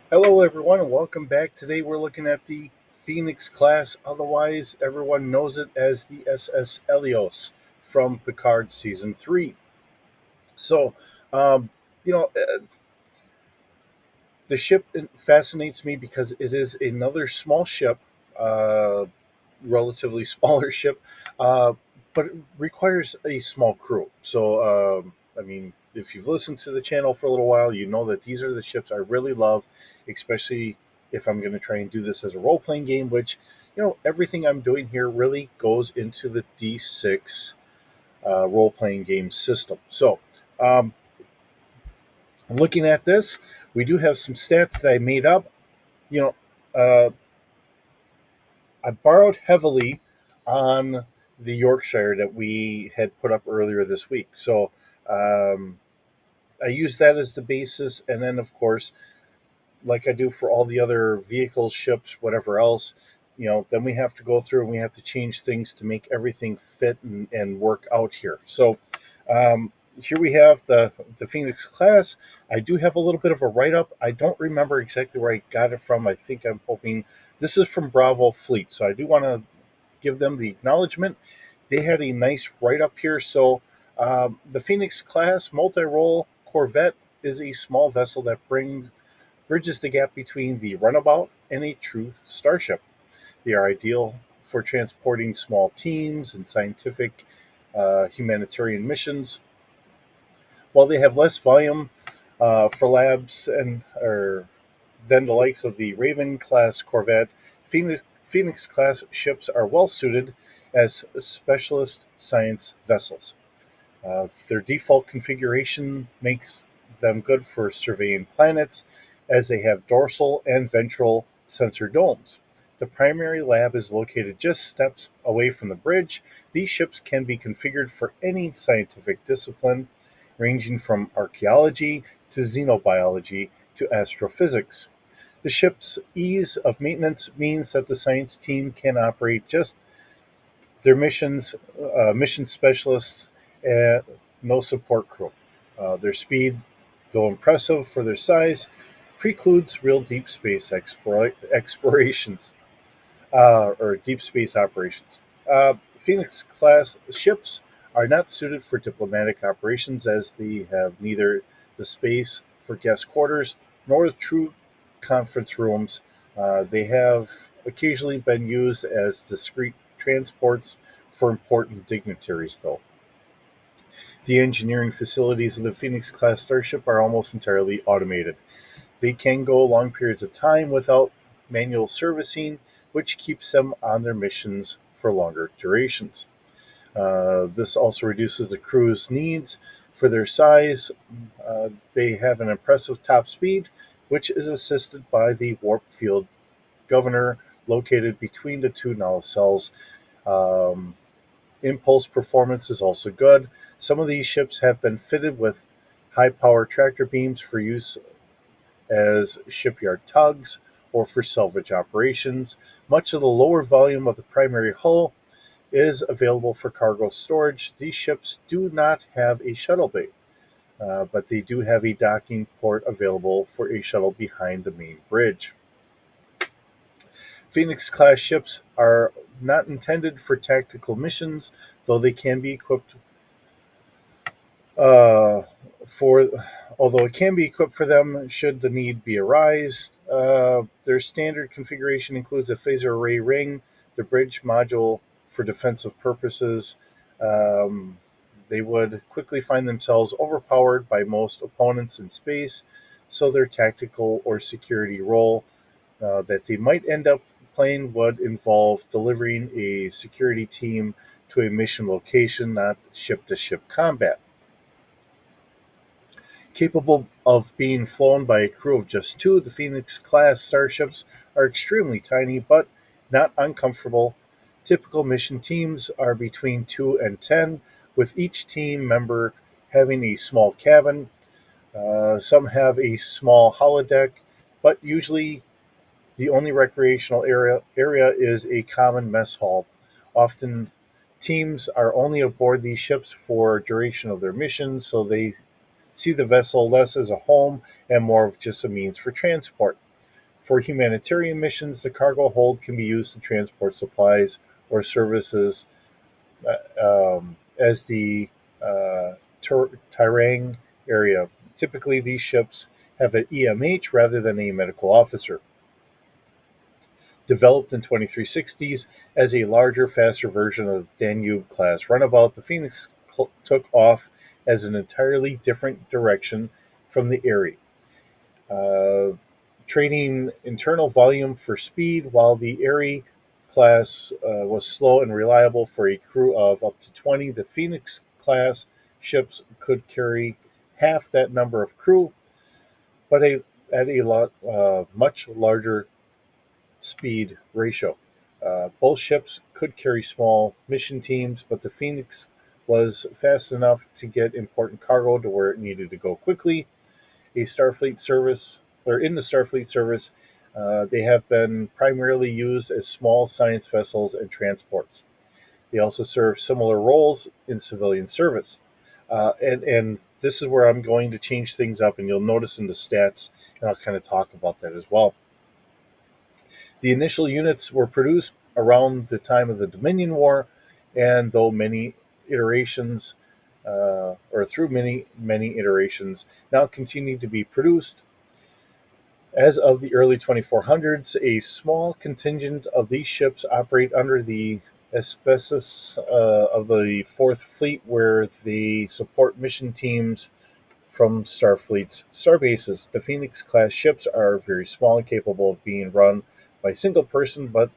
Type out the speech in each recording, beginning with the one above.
Hello, everyone, and welcome back. Today, we're looking at the Phoenix class. Otherwise, everyone knows it as the SS Elios from Picard Season 3. So, um, you know, uh, the ship fascinates me because it is another small ship, uh, relatively smaller ship, uh, but it requires a small crew. So, I mean, if you've listened to the channel for a little while, you know that these are the ships I really love, especially if I'm going to try and do this as a role playing game, which, everything I'm doing here really goes into the D6 role playing game system. So, um, looking at this, we do have some stats that I made up. You know, uh, I borrowed heavily on the Yorkshire that we had put up earlier this week. So um, I used that as the basis. And then, of course, like I do for all the other vehicles, ships, whatever else, then we have to go through and we have to change things to make everything fit and work out here. So here we have the Phoenix class. I do have a little bit of a write up. I don't remember exactly where I got it from. I think I'm hoping this is from Bravo Fleet. So I do want to give them the acknowledgement. They had a nice write up here. So the Phoenix class multi role Corvette is a small vessel that bridges the gap between the runabout and a true starship. They are ideal for transporting small teams and scientific humanitarian missions. While they have less volume for labs and or than the likes of the Raven class Corvette, Phoenix class ships are well suited as specialist science vessels. Their default configuration makes them good for surveying planets, as they have dorsal and ventral sensor domes. The primary lab is located just steps away from the bridge. These ships can be configured for any scientific discipline, ranging from archaeology to xenobiology to astrophysics. The ship's ease of maintenance means that the science team can operate just their mission specialists, and no support crew. Their speed, though impressive for their size, precludes real deep space explorations or deep space operations. Phoenix class ships are not suited for diplomatic operations as they have neither the space for guest quarters nor true conference rooms. They have occasionally been used as discreet transports for important dignitaries, though. The engineering facilities of the Phoenix class starship are almost entirely automated. They can go long periods of time without manual servicing, which keeps them on their missions for longer durations. This also reduces the crew's needs for their size. They have an impressive top speed, which is assisted by the warp field governor located between the two nacelles. Um, Impulse performance is also good. Some of these ships have been fitted with high power tractor beams for use as shipyard tugs or for salvage operations. Much of the lower volume of the primary hull is available for cargo storage. These ships do not have a shuttle bay, but they do have a docking port available for a shuttle behind the main bridge. Phoenix class ships are not intended for tactical missions, though they can be equipped uh, for although it can be equipped for them should the need be arise. Their standard configuration includes a phaser array ring, the bridge module for defensive purposes. Um, they would quickly find themselves overpowered by most opponents in space, so their tactical or security role that they might end up playing would involve delivering a security team to a mission location, not ship to ship combat. Capable of being flown by a crew of just two, the Phoenix class starships are extremely tiny but not uncomfortable. Typical mission teams are between 2 and 10, with each team member having a small cabin. Some have a small holodeck, but usually the only recreational area is a common mess hall. Often, teams are only aboard these ships for duration of their mission, so they see the vessel less as a home and more of just a means for transport. For humanitarian missions, the cargo hold can be used to transport supplies or services as the Tirang area. Typically, these ships have an EMH rather than a medical officer. Developed in 2360s as a larger, faster version of Danube class runabout, the Phoenix took off as an entirely different direction from the Erie, uh, trading internal volume for speed, while the Erie class was slow and reliable for a crew of up to 20. The Phoenix class ships could carry half that number of crew, but at a much larger speed ratio. Both ships could carry small mission teams, but the Phoenix was fast enough to get important cargo to where it needed to go quickly. A Starfleet service, or in the Starfleet service, they have been primarily used as small science vessels and transports. They also serve similar roles in civilian service. And this is where I'm going to change things up, and you'll notice in the stats, and I'll kind of talk about that as well. The initial units were produced around the time of the Dominion War, and though many iterations, or through many iterations, now continue to be produced. As of the early 2400s, a small contingent of these ships operate under the auspices of the Fourth Fleet, where they support mission teams from Starfleet's starbases. The Phoenix class ships are very small and capable of being run by a single person, but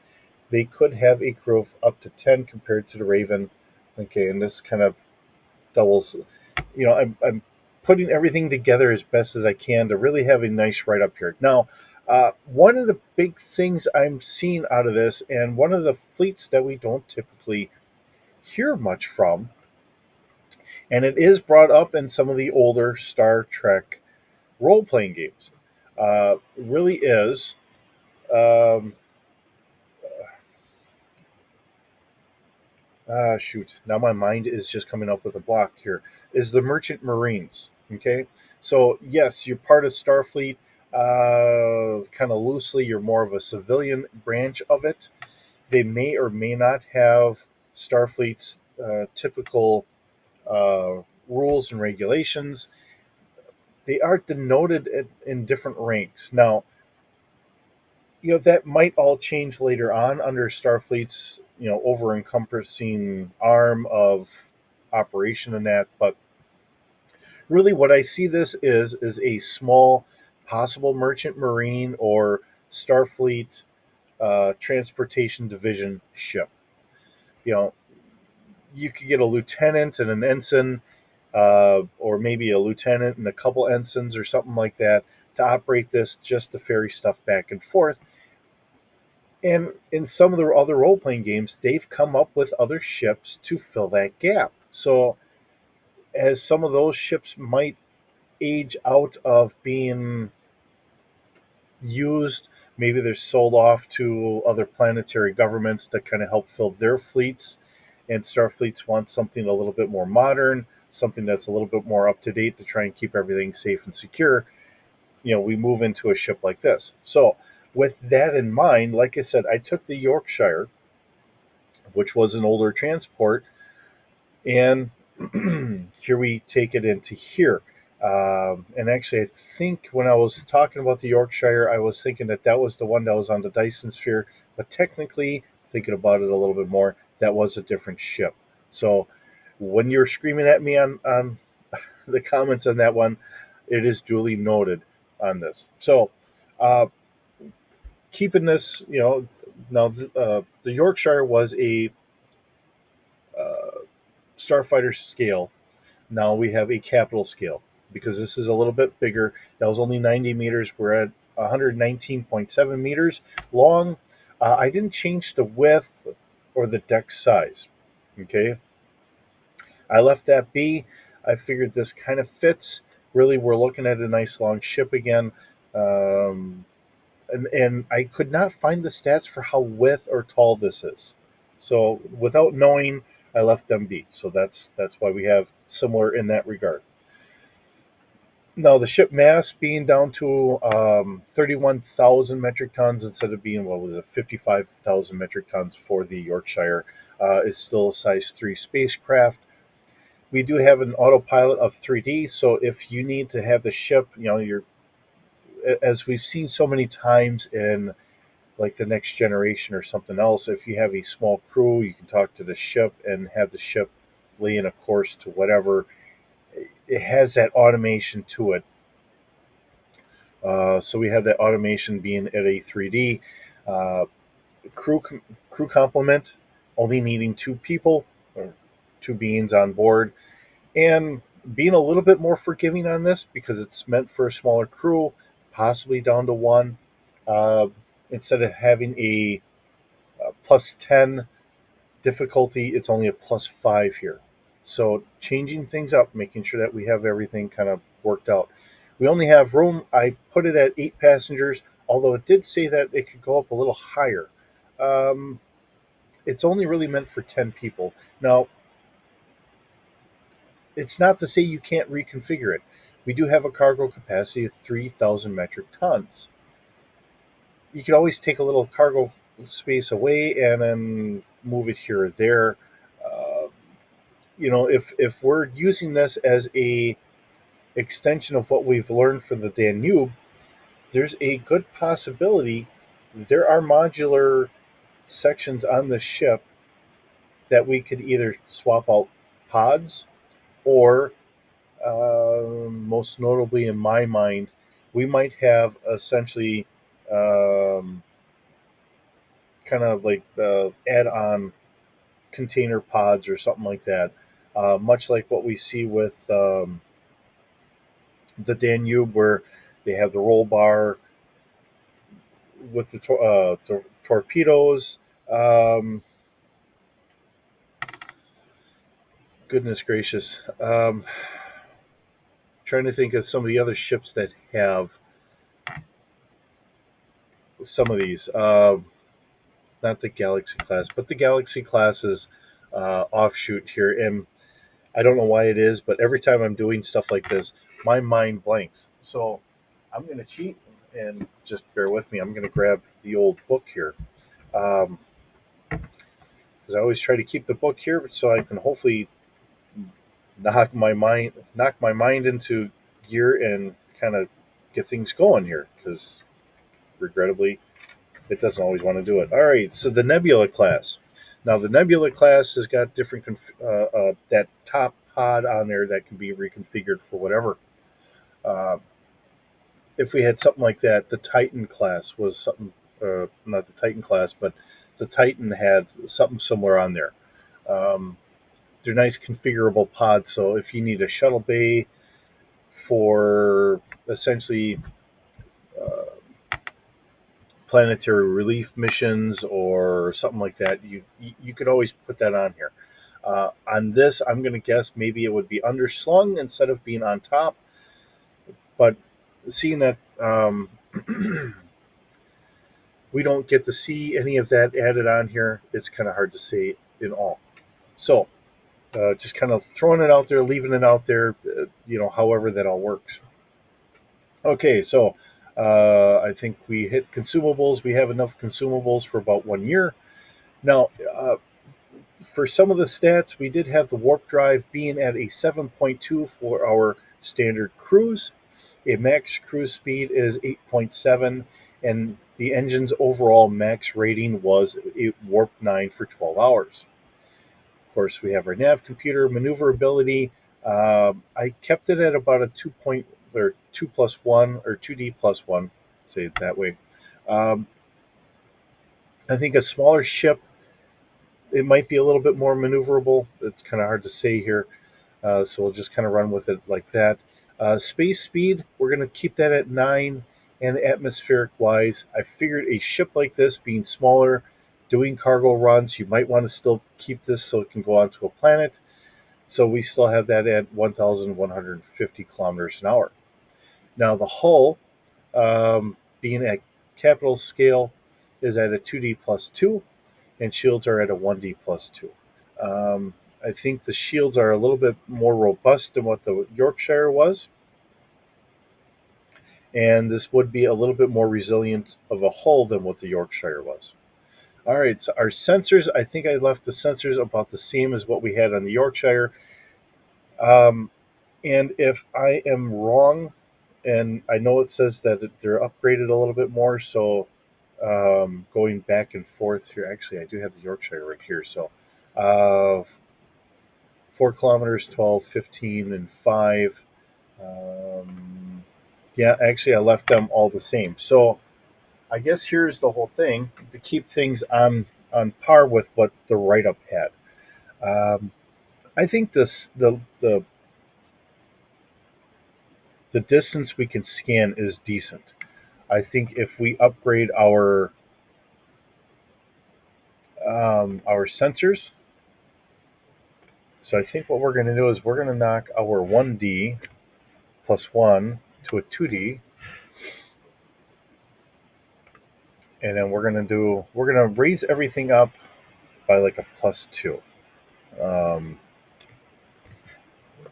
they could have a crew of up to 10 compared to the Raven. Okay, and this kind of doubles. I'm putting everything together as best as I can to really have a nice write up here. Now, one of the big things I'm seeing out of this, and one of the fleets that we don't typically hear much from, and it is brought up in some of the older Star Trek role playing games, really is. Um, Shoot, now my mind is just coming up with a block here. Is the Merchant Marines. Okay, so yes, you're part of Starfleet. Kind of loosely, you're more of a civilian branch of it. They may or may not have Starfleet's typical rules and regulations. They are denoted in different ranks. Now, that might all change later on under Starfleet's over encompassing arm of operation and that. But really, what I see this is a small possible merchant marine or Starfleet transportation division ship. You know, you could get a lieutenant and an ensign, or maybe a lieutenant and a couple ensigns or something like that to operate this just to ferry stuff back and forth. And in some of the other role playing games, they've come up with other ships to fill that gap. So, as some of those ships might age out of being used, maybe they're sold off to other planetary governments that kind of help fill their fleets. And Starfleets want something a little bit more modern, something that's a little bit more up to date to try and keep everything safe and secure. We move into a ship like this. So, with that in mind, like I said, I took the Yorkshire, which was an older transport, and here we take it into here. And actually, I think when I was talking about the Yorkshire, I was thinking that was the one that was on the Dyson Sphere, but technically, thinking about it a little bit more, that was a different ship. So, when you're screaming at me on the comments on that one, it is duly noted on this. So, uh, keeping this, now the Yorkshire was a starfighter scale. Now we have a capital scale because this is a little bit bigger. That was only 90 meters. We're at 119.7 meters long. I didn't change the width or the deck size. Okay, I left that be. I figured this kind of fits. Really, we're looking at a nice long ship again. Um, and I could not find the stats for how width or tall this is. So without knowing, I left them be. So that's why we have similar in that regard. Now, the ship mass being down to 31,000 metric tons instead of being, what was it, 55,000 metric tons for the Yorkshire, is still a size 3 spacecraft. We do have an autopilot of 3D, so if you need to have the ship, as we've seen so many times in like the Next Generation or something else, if you have a small crew, you can talk to the ship and have the ship lay in a course to whatever. It has that automation to it. So we have that automation being at a 3D. Uh, crew crew complement, only needing two people or two beings on board, and being a little bit more forgiving on this because it's meant for a smaller crew, possibly down to one. Uh, Instead of having a plus 10 difficulty, it's only a plus 5 here. So changing things up, making sure that we have everything kind of worked out. We only have room. I put it at 8 passengers, although it did say that it could go up a little higher. Um, it's only really meant for 10 people. Now, it's not to say you can't reconfigure it. We do have a cargo capacity of 3,000 metric tons. You could always take a little cargo space away and then move it here or there. Uh, if we're using this as a extension of what we've learned for the Danube, there's a good possibility there are modular sections on the ship that we could either swap out pods or, most notably in my mind, we might have essentially, um, kind of like add-on container pods or something like that, much like what we see with the Danube, where they have the roll bar with the torpedoes. Um, Goodness gracious. Trying to think of some of the other ships that have some of these. Not the Galaxy class, but the Galaxy class is offshoot here. And I don't know why it is, but every time I'm doing stuff like this, my mind blanks. So I'm going to cheat and just bear with me. I'm going to grab the old book here. Because I always try to keep the book here so I can hopefully knock my mind into gear and kind of get things going here. Because regrettably, it doesn't always want to do it. All right, so the Nebula class. Now the Nebula class has got different that top pod on there that can be reconfigured for whatever. Uh, if we had something like that, the Titan class was something. Not the Titan class, but the Titan had something similar on there. Um, they're nice configurable pods. So if you need a shuttle bay for essentially planetary relief missions or something like that, you could always put that on here. On this, I'm going to guess maybe it would be underslung instead of being on top. But seeing that we don't get to see any of that added on here, it's kind of hard to say in all. So just kind of throwing it out there, leaving it out there, however that all works. Okay, so I think we hit consumables. We have enough consumables for about 1 year. Now, for some of the stats, we did have the warp drive being at a 7.2 for our standard cruise. A max cruise speed is 8.7, and the engine's overall max rating was a warp 9 for 12 hours. Of course, we have our nav computer maneuverability. I kept it at about a 2 plus 1 or 2D plus 1, say it that way. Um, I think a smaller ship, it might be a little bit more maneuverable. It's kind of hard to say here. So we'll just kind of run with it like that. Space speed, we're going to keep that at 9. And atmospheric wise, I figured a ship like this being smaller, doing cargo runs, you might want to still keep this so it can go onto a planet. So we still have that at 1,150 kilometers an hour. Now the hull, being at capital scale, is at a 2D plus 2, and shields are at a 1D plus 2. I think the shields are a little bit more robust than what the Yorkshire was. and this would be a little bit more resilient of a hull than what the Yorkshire was. All right, so our sensors, I think I left the sensors about the same as what we had on the Yorkshire. Um, and if I am wrong, and I know it says that they're upgraded a little bit more, so going back and forth here, actually, I do have the Yorkshire right here. So uh, 4 kilometers, 12, 15, and 5. Um, yeah, actually, I left them all the same. So I guess here's the whole thing to keep things on par with what the write up had. Um, I think the distance we can scan is decent. I think if we upgrade our sensors, so I think what we're going to do is we're going to knock our 1D plus 1 to a 2D, and then we're going to raise everything up by like a plus 2. Um,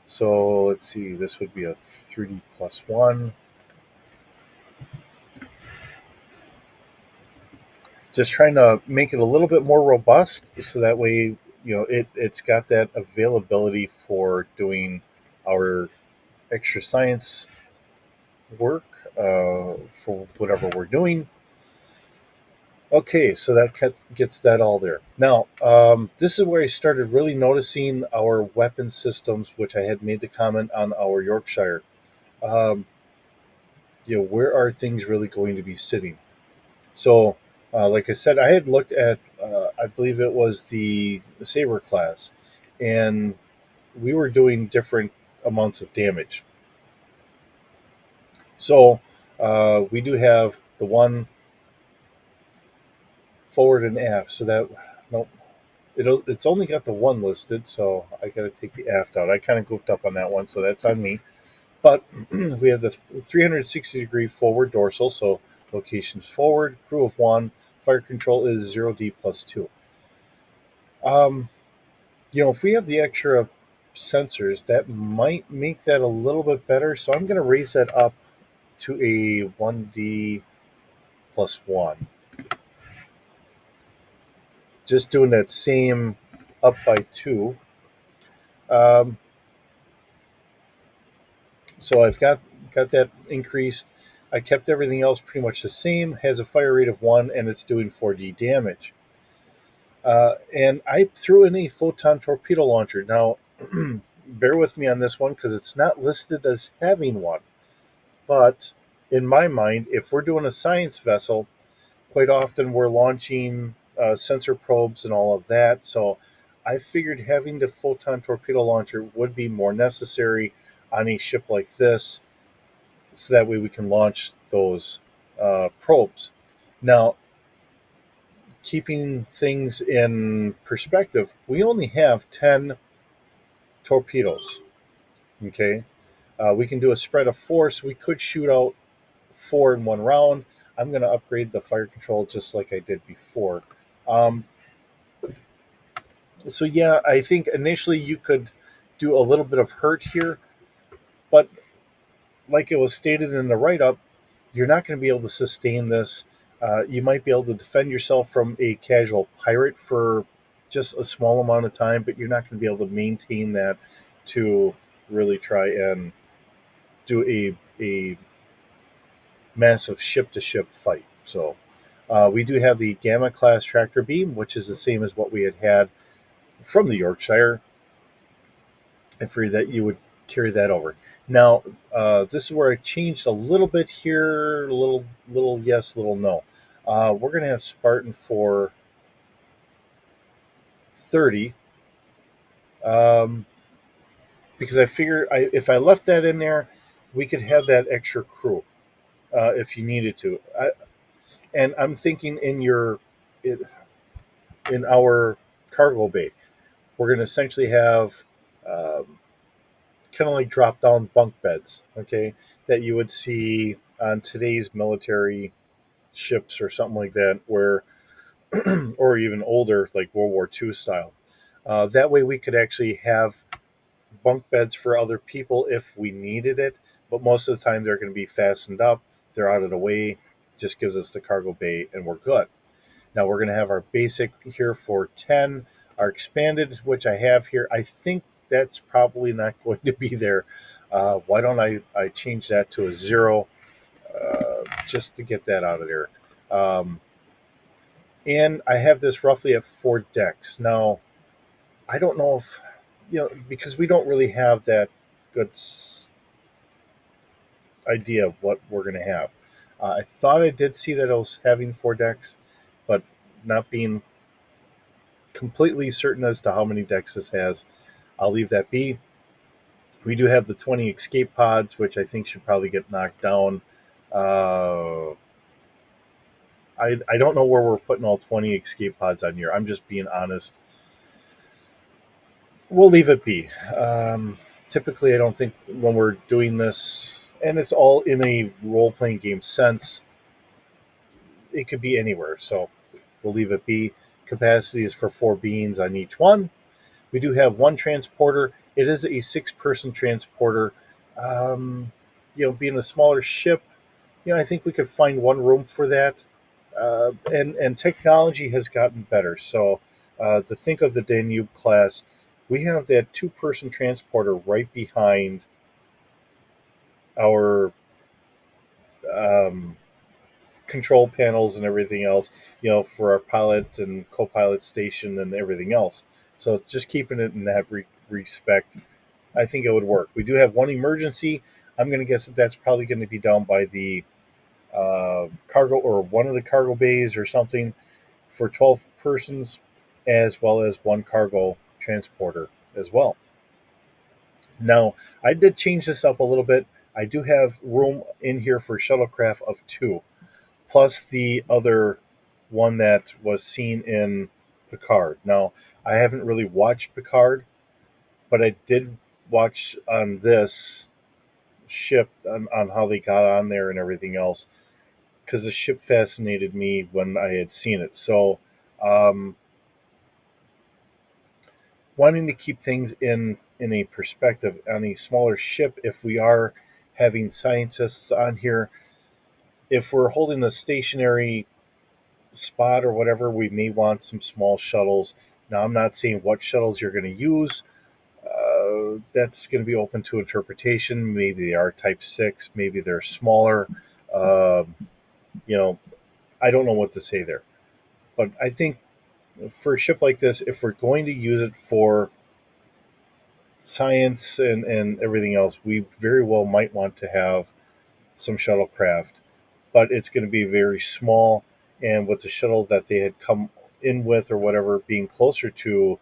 so let's see, this would be a 3D plus 1. Just trying to make it a little bit more robust so that way, it's got that availability for doing our extra science work for whatever we're doing. Okay, so that gets that all there. Now, this is where I started really noticing our weapon systems, which I had made the comment on our Yorkshire. Um, where are things really going to be sitting? So, like I said, I had looked at, I believe it was the Saber class, and we were doing different amounts of damage. So, we do have the one forward and aft. So that, no, it's only got the one listed, so I got to take the aft out. I kind of goofed up on that one, so that's on me. But we have the 360-degree forward dorsal, so locations forward, crew of one, fire control is 0D plus 2. Um, if we have the extra sensors, that might make that a little bit better. So I'm going to raise that up to a 1D plus 1. Just doing that same up by 2. Um, so I've got that increased. I kept everything else pretty much the same. Has a fire rate of 1, and it's doing 4D damage. And I threw in a photon torpedo launcher. Now, bear with me on this one because it's not listed as having one. But in my mind, if we're doing a science vessel, quite often we're launching sensor probes and all of that. So I figured having the photon torpedo launcher would be more necessary on a ship like this, so that way we can launch those probes. Now, keeping things in perspective, we only have 10 torpedoes. Okay. We can do a spread of 4, so we could shoot out 4 in one round. I'm going to upgrade the fire control just like I did before. Um, so, yeah, I think initially you could do a little bit of hurt here, but like it was stated in the write up, you're not going to be able to sustain this. You might be able to defend yourself from a casual pirate for just a small amount of time, but you're not going to be able to maintain that to really try and do a massive ship to ship fight. So we do have the Gamma class tractor beam, which is the same as what we had from the Yorkshire. I figured that you would carry that over. Now, this is where I changed a little bit here. Little yes, little no. We're going to have Spartan for 30, um, because I figure if I left that in there, we could have that extra crew if you needed to. And I'm thinking in our cargo bay, we're going to essentially have um, kind of like drop down bunk beds, okay, that you would see on today's military ships or something like that, where, or even older, like World War II style. That way we could actually have bunk beds for other people if we needed it, but most of the time they're going to be fastened up. they're out of the way. Just gives us the cargo bay, and we're good. Now we're going to have our basic here for 10. Our expanded, which I have here, I think that's probably not going to be there. Why don't I change that to a 0 just to get that out of there? And I have this roughly at 4 decks. Now, I don't know if, because we don't really have that good idea of what we're going to have. I thought I did see that I was having 4 decks, but not being completely certain as to how many decks this has, I'll leave that be. We do have the 20 escape pods, which I think should probably get knocked down. Uh, I don't know where we're putting all 20 escape pods on here. I'm just being honest. We'll leave it be. Typically, I don't think when we're doing this, and it's all in a role playing game sense, it could be anywhere. So we'll leave it be. Capacity is for 4 beings on each one. We do have one transporter. It is a 6-person transporter. Being a smaller ship, I think we could find one room for that. And technology has gotten better. So to think of the Danube class, we have that 2-person transporter right behind our um, control panels and everything else, for our pilot and co-pilot station and everything else. So just keeping it in that respect, I think it would work. We do have one emergency. I'm going to guess that that's probably going to be down by the cargo or one of the cargo bays or something for 12 persons, as well as one cargo transporter as well. Now, I did change this up a little bit. I do have room in here for shuttlecraft of 2, plus the other one that was seen in Picard. Now, I haven't really watched Picard, but I did watch on this ship on how they got on there and everything else, because the ship fascinated me when I had seen it. So, um, wanting to keep things in a perspective on a smaller ship, if we are having scientists on here, if we're holding a stationary spot or whatever, we may want some small shuttles. Now, I'm not saying what shuttles you're going to use. That's going to be open to interpretation. Maybe they are Type 6, maybe they're smaller. Um, you know, I don't know what to say there. But I think for a ship like this, if we're going to use it for science and everything else, we very well might want to have some shuttlecraft, but it's going to be very small. And with the shuttle that they had come in with or whatever being closer to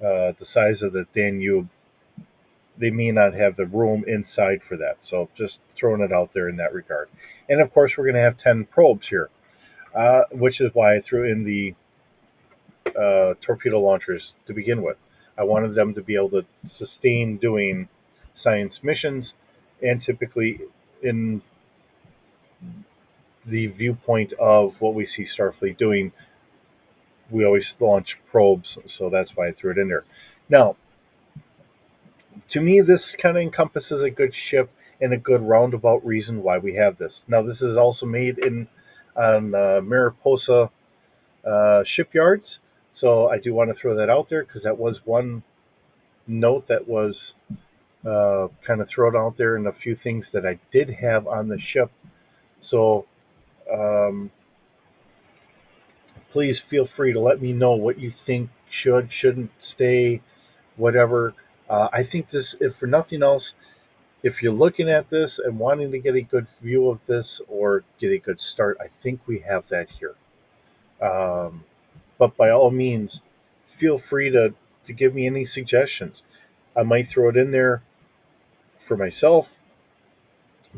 the size of the Danube, they may not have the room inside for that. So just throwing it out there in that regard. And of course, we're going to have 10 probes here, which is why I threw in the torpedo launchers to begin with. I wanted them to be able to sustain doing science missions, and typically in the viewpoint of what we see Starfleet doing, we always launch probes, so that's why I threw it in there. Now, to me, this kind of encompasses a good ship and a good roundabout reason why we have this. Now, this is also made in on Mariposa shipyards, so I do want to throw that out there because that was one note that was kind of thrown out there, and a few things that I did have on the ship. So um, please feel free to let me know what you think shouldn't stay, whatever. I think this, if for nothing else, if you're looking at this and wanting to get a good view of this or get a good start, I think we have that here. Um, but by all means, feel free to give me any suggestions. I might throw it in there for myself,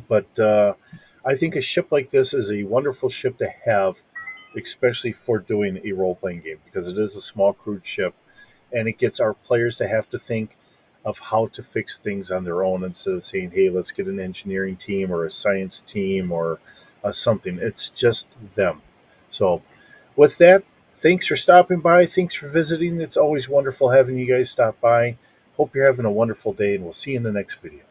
but I think a ship like this is a wonderful ship to have, especially for doing a role playing game, because it is a small crude ship and it gets our players to have to think of how to fix things on their own instead of saying, hey, let's get an engineering team or a science team or something. It's just them. So, with that, thanks for stopping by. Thanks for visiting. It's always wonderful having you guys stop by. Hope you're having a wonderful day, and we'll see you in the next video.